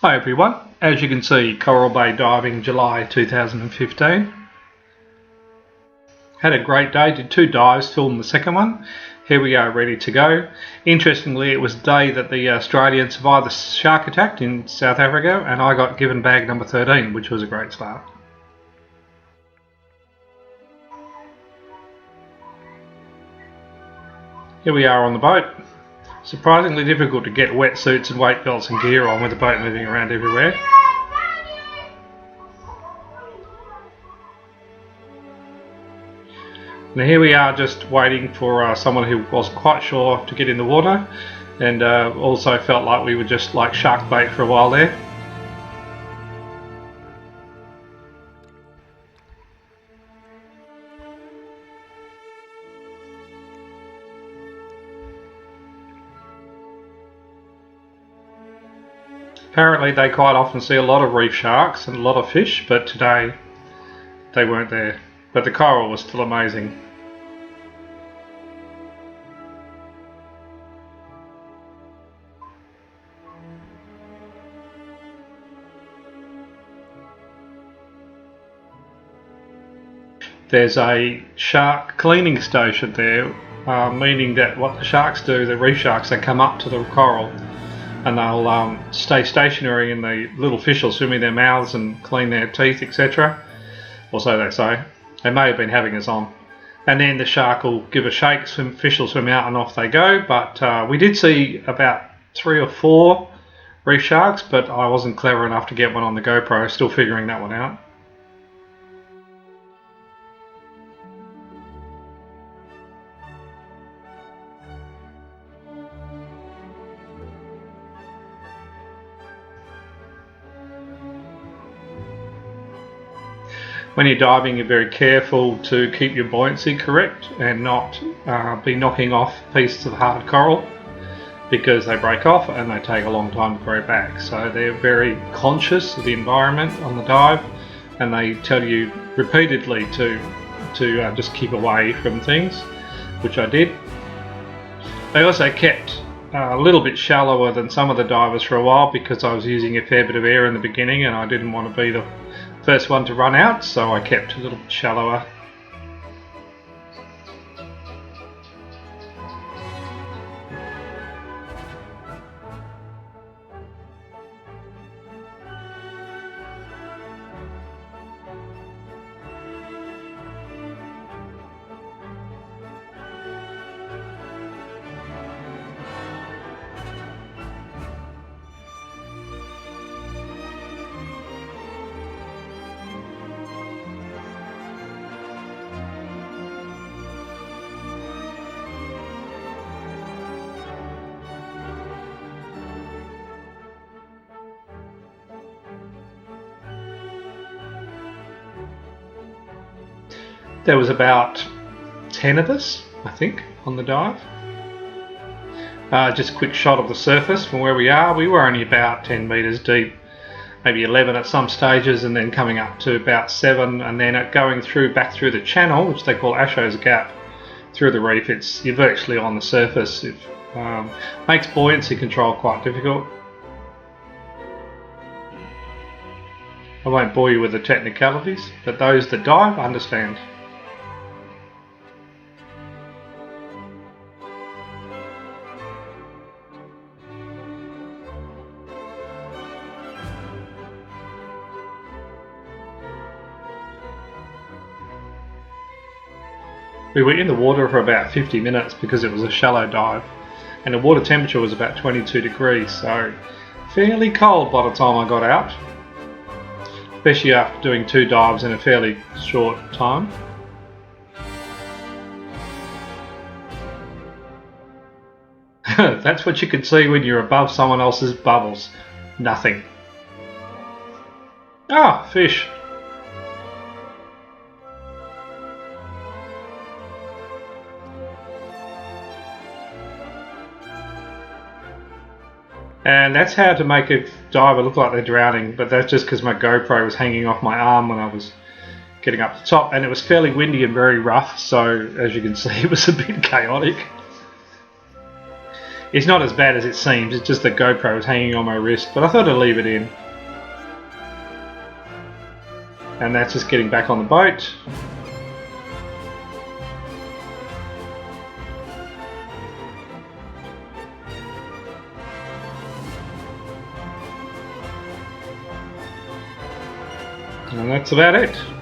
Hi everyone, as you can see, Coral Bay diving July 2015. Had a great day, did 2 dives, filmed the second one. Here we are ready to go. Interestingly, it was the day that the Australian survived the shark attack in South Africa and I got given bag number 13, which was a great start. Here we are on the boat. Surprisingly difficult to get wetsuits and weight belts and gear on with the boat moving around everywhere. Now here we are just waiting for someone who wasn't quite sure to get in the water, and also felt like we were just like shark bait for a while there. Apparently they quite often see a lot of reef sharks and a lot of fish, but today they weren't there. But the coral was still amazing. There's a shark cleaning station there, meaning that what the sharks do, the reef sharks, they come up to the coral and they'll stay stationary, and the little fish will swim in their mouths and clean their teeth, etc. Or so they say. They may have been having us on. And then the shark will give a shake, fish will swim out and off they go. But we did see about 3 or 4 reef sharks, but I wasn't clever enough to get one on the GoPro, still figuring that one out. When you're diving, you're very careful to keep your buoyancy correct and not be knocking off pieces of hard coral, because they break off and they take a long time to grow back. So they're very conscious of the environment on the dive, and they tell you repeatedly to just keep away from things, which I did. They also kept a little bit shallower than some of the divers for a while, because I was using a fair bit of air in the beginning and I didn't want to be the first one to run out, so I kept a little bit shallower. There was about 10 of us, I think, on the dive. Just a quick shot of the surface from where we are. We were only about 10 metres deep, maybe 11 at some stages, and then coming up to about 7, and then going back through the channel, which they call Asho's Gap, through the reef. You're virtually on the surface. It makes buoyancy control quite difficult. I won't bore you with the technicalities, but those that dive understand. We were in the water for about 50 minutes because it was a shallow dive, and the water temperature was about 22 degrees, so fairly cold by the time I got out, especially after doing 2 dives in a fairly short time. That's what you can see when you're above someone else's bubbles. Nothing. Ah, fish. And that's how to make a diver look like they're drowning, but that's just because my GoPro was hanging off my arm when I was getting up the top, and it was fairly windy and very rough, so as you can see it was a bit chaotic. It's not as bad as it seems, it's just the GoPro is hanging on my wrist, but I thought I'd leave it in. And that's just getting back on the boat. And that's about it.